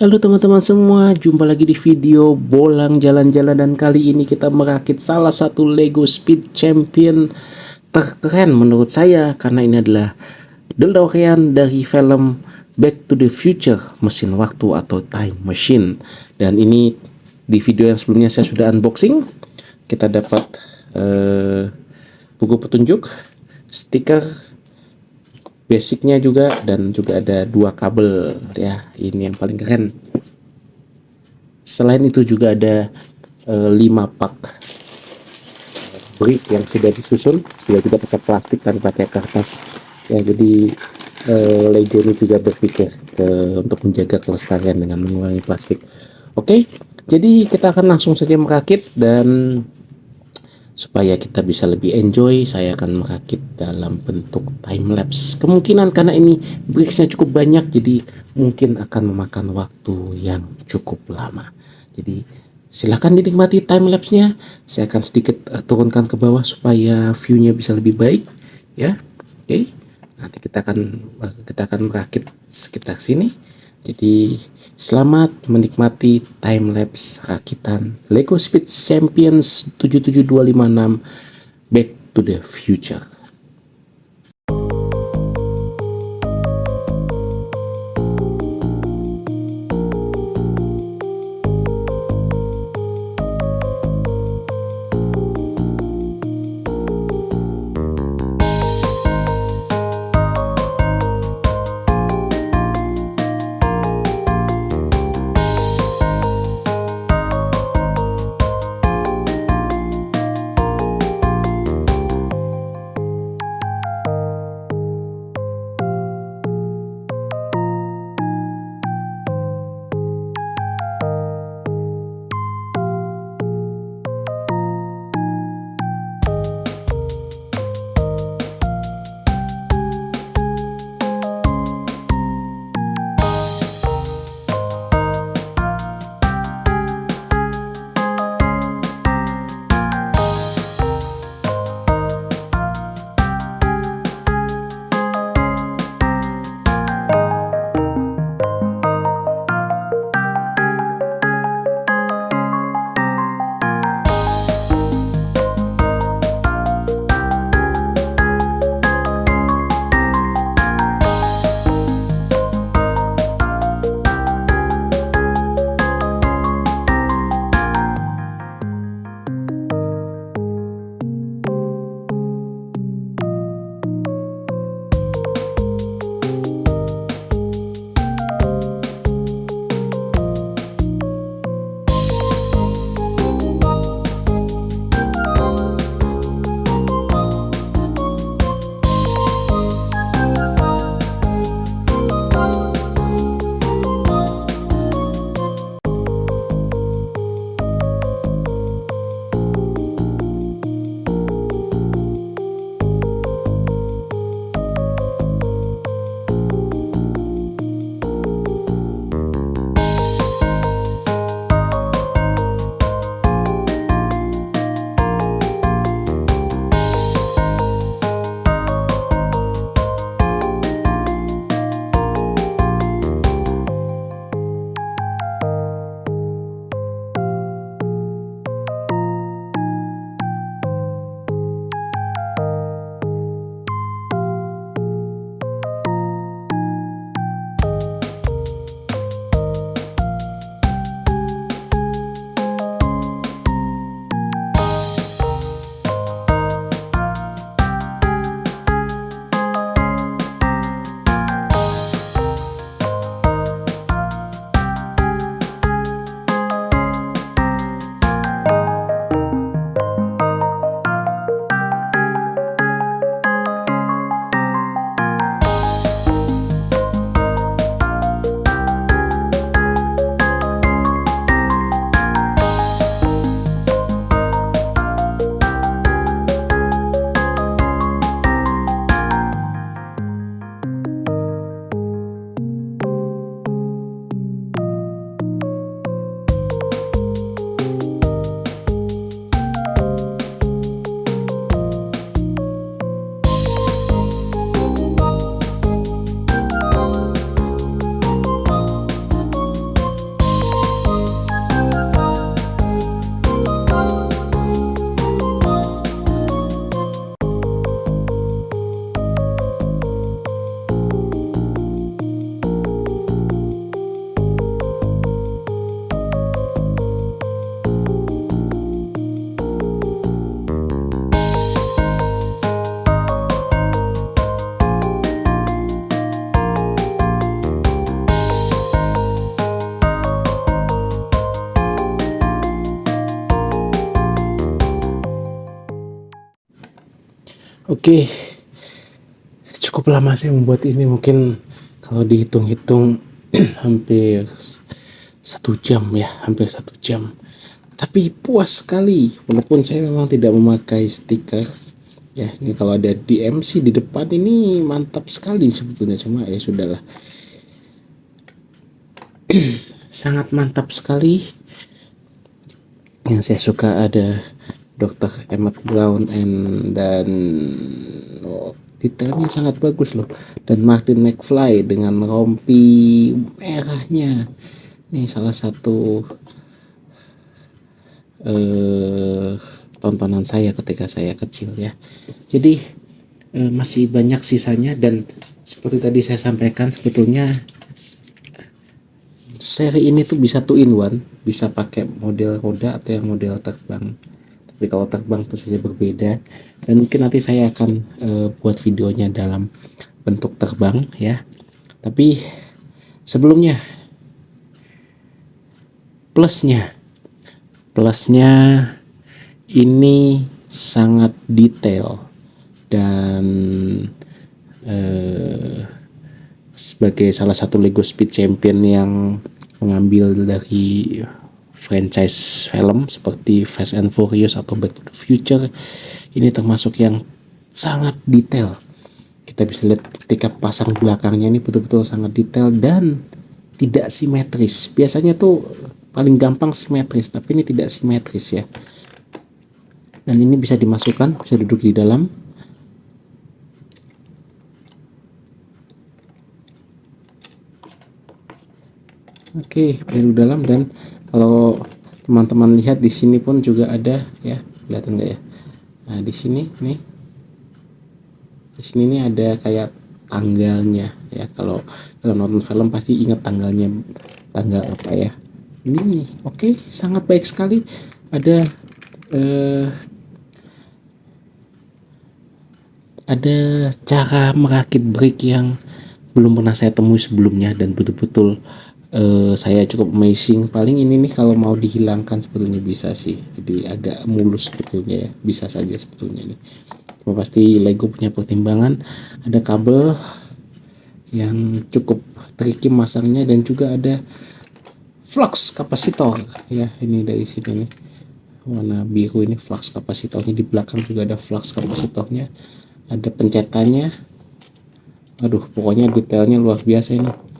Halo teman-teman semua, jumpa lagi di video Bolang Jalan-Jalan dan kali ini kita merakit salah satu Lego Speed Champion terkeren menurut saya karena ini adalah DeLorean dari film Back to the Future, mesin waktu atau time machine. Dan ini di video yang sebelumnya saya sudah unboxing. Kita dapat buku petunjuk, stiker, basicnya juga, dan juga ada dua kabel ya. Ini yang paling keren. Selain itu juga ada 5 pak brick yang sudah disusun, sudah tidak pakai plastik dan pakai kertas ya. Jadi Lego ini juga berpikir untuk menjaga kelestarian dengan mengurangi plastik. Oke, jadi kita akan langsung saja merakit, dan supaya kita bisa lebih enjoy, saya akan merakit dalam bentuk time lapse. Kemungkinan karena ini bricksnya cukup banyak, jadi mungkin akan memakan waktu yang cukup lama. Jadi silakan dinikmati time lapse-nya. Saya akan sedikit turunkan ke bawah supaya view-nya bisa lebih baik, ya. Oke. Nanti kita akan merakit sekitar sini. Jadi selamat menikmati time lapse rakitan Lego Speed Champions 77256 Back to the Future. Oke, cukup lama saya membuat ini, mungkin kalau dihitung-hitung hampir 1 jam ya, hampir 1 jam. Tapi puas sekali, walaupun saya memang tidak memakai stiker. Ya, ini kalau ada DMC di depan ini mantap sekali sebetulnya, cuma ya sudahlah. Sangat mantap sekali. Yang saya suka ada Dr. Emmett Brown dan detailnya sangat bagus loh, dan Martin McFly dengan rompi merahnya. Ini salah satu tontonan saya ketika saya kecil ya. Jadi masih banyak sisanya, dan seperti tadi saya sampaikan, sebetulnya seri ini tuh bisa 2 in 1, bisa pakai model roda atau yang model terbang. Tapi kalau terbang itu saja berbeda, dan mungkin nanti saya akan buat videonya dalam bentuk terbang ya. Tapi sebelumnya plusnya ini sangat detail, dan sebagai salah satu Lego Speed Champion yang mengambil dari franchise film seperti Fast and Furious atau Back to the Future, ini termasuk yang sangat detail. Kita bisa lihat ketika pasang belakangnya ini betul-betul sangat detail dan tidak simetris. Biasanya tuh paling gampang simetris, tapi ini tidak simetris ya. Dan ini bisa dimasukkan, bisa duduk di dalam. Oke, baru dalam. Dan kalau teman-teman lihat di sini pun juga ada ya, kelihatan nggak ya? Nah, di sini nih, di sini nih ada kayak tanggalnya ya. Kalau nonton film pasti ingat tanggalnya, tanggal apa ya? Ini nih, oke, sangat baik sekali. Ada cara merakit brake yang belum pernah saya temui sebelumnya, dan betul-betul saya cukup amazing. Paling ini nih kalau mau dihilangkan sebetulnya bisa sih, jadi agak mulus sebetulnya ya, bisa saja sebetulnya nih. Cuma pasti Lego punya pertimbangan. Ada kabel yang cukup tricky masangnya, dan juga ada flux kapasitor ya. Ini dari sini nih, warna biru ini flux kapasitornya. Di belakang juga ada flux kapasitornya, ada pencetannya. Aduh, pokoknya detailnya luar biasa ini.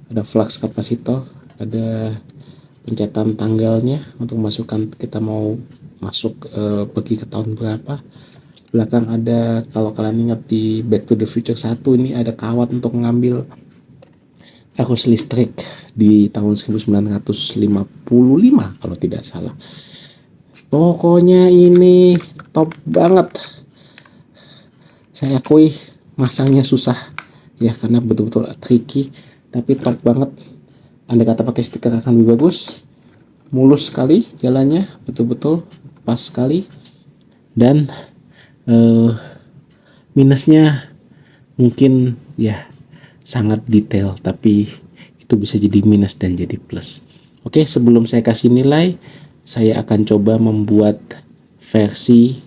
Ada flux kapasitor, ada pencetan tanggalnya untuk masukkan kita mau masuk pergi ke tahun berapa. Belakang ada, kalau kalian ingat di Back to the Future 1, ini ada kawat untuk mengambil arus listrik di tahun 1955 kalau tidak salah. Pokoknya ini top banget. Saya akui masangnya susah ya, karena betul-betul tricky, tapi top banget. Andai kata pakai stiker akan lebih bagus. Mulus sekali jalannya, betul-betul pas sekali. Dan minusnya mungkin ya sangat detail, tapi itu bisa jadi minus dan jadi plus. Oke, sebelum saya kasih nilai, saya akan coba membuat versi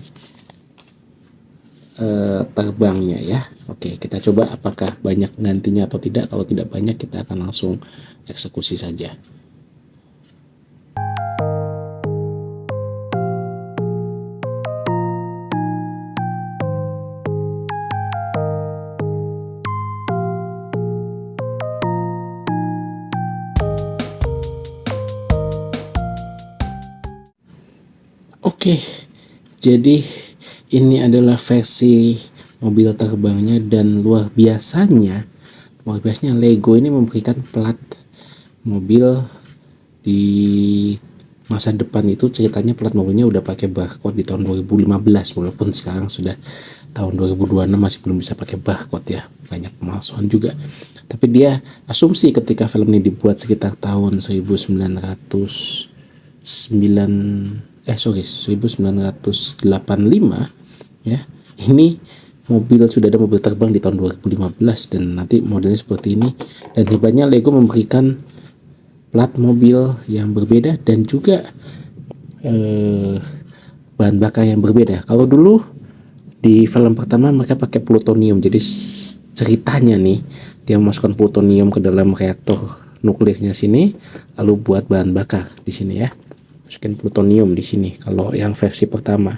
terbangnya ya. Oke, kita coba apakah banyak gantinya atau tidak. Kalau tidak banyak, kita akan langsung eksekusi saja. Oke, jadi ini adalah versi mobil terbangnya, dan luar biasanya Lego ini memberikan plat mobil di masa depan. Itu ceritanya plat mobilnya udah pakai barcode di tahun 2015, walaupun sekarang sudah tahun 2026 masih belum bisa pakai barcode ya, banyak pemalsuan juga. Tapi dia asumsi ketika film ini dibuat sekitar tahun 1985 ya, ini mobil sudah ada mobil terbang di tahun 2015, dan nanti modelnya seperti ini. Dan hebatnya Lego memberikan plat mobil yang berbeda, dan juga bahan bakar yang berbeda. Kalau dulu Di film pertama mereka pakai plutonium, jadi ceritanya nih dia memasukkan plutonium ke dalam reaktor nuklirnya sini, lalu buat bahan bakar di sini ya, masukin plutonium di sini. Kalau yang versi pertama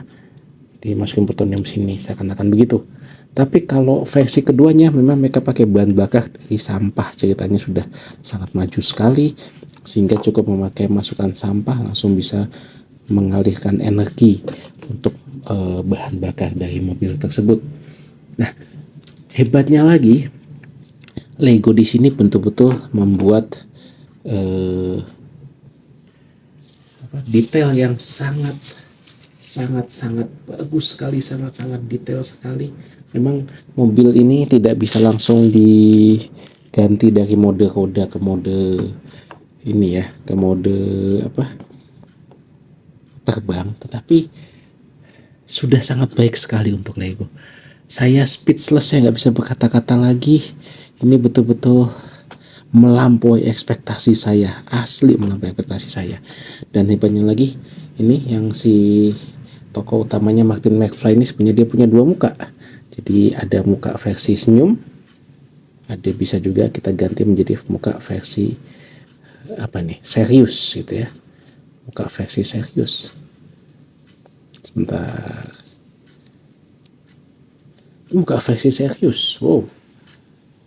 dimasukin plutonium sini, seakan-akan begitu. Tapi kalau versi keduanya memang mereka pakai bahan bakar dari sampah, ceritanya sudah sangat maju sekali sehingga cukup memakai masukan sampah langsung bisa mengalirkan energi untuk bahan bakar dari mobil tersebut. Nah, hebatnya lagi Lego di sini betul-betul membuat detail yang sangat bagus sekali, sangat detail sekali. Memang mobil ini tidak bisa langsung diganti dari mode roda ke mode ini ya, ke mode terbang, tetapi sudah sangat baik sekali untuk Lego. Saya speechless, saya nggak bisa berkata-kata lagi. Ini betul-betul melampaui ekspektasi saya, asli melampaui ekspektasi saya. Dan hebatnya lagi, ini yang si tokoh utamanya Martin McFly ini sebenarnya dia punya dua muka. Jadi ada muka versi senyum, ada bisa juga kita ganti menjadi muka versi serius gitu ya, muka versi serius. Sebentar, muka versi serius, wow,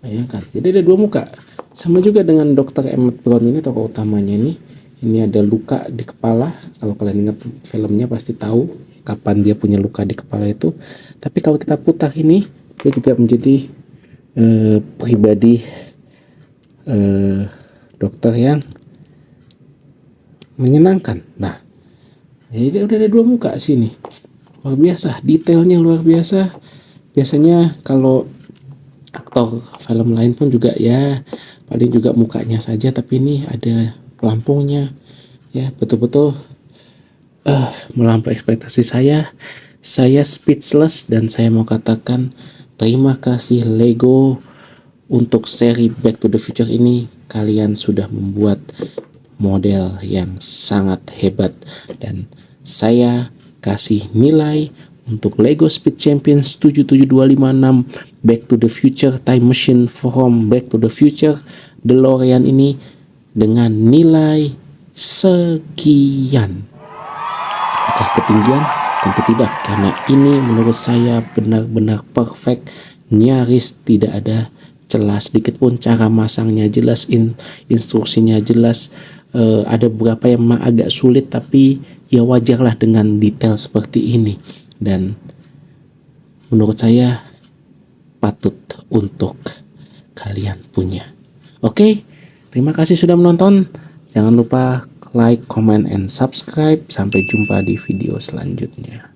bayangkan. Jadi ada dua muka, sama juga dengan Dr. Emmett Brown ini tokoh utamanya ini ada luka di kepala. Kalau kalian ingat filmnya pasti tahu kapan dia punya luka di kepala itu. Tapi kalau kita putar ini, dia juga menjadi pribadi dokter yang menyenangkan. Nah, jadi udah ada dua muka sini, luar biasa, detailnya luar biasa. Biasanya kalau aktor film lain pun juga ya paling juga mukanya saja, tapi ini ada pelampungnya ya, betul-betul melampaui ekspektasi saya. Saya speechless dan saya mau katakan terima kasih Lego untuk seri Back to the Future ini. Kalian sudah membuat model yang sangat hebat dan saya kasih nilai untuk Lego Speed Champions 77256 Back to the Future Time Machine from Back to the Future DeLorean ini dengan nilai sekian. Apakah ketinggian? Tentu tidak, karena ini menurut saya benar-benar perfect, nyaris tidak ada celah sedikit pun. Cara masangnya jelas, instruksinya jelas. Ada beberapa yang memang agak sulit, tapi ya wajarlah dengan detail seperti ini. Dan menurut saya patut untuk kalian punya. Oke, terima kasih sudah menonton. Jangan lupa like, comment, and subscribe. Sampai jumpa di video selanjutnya.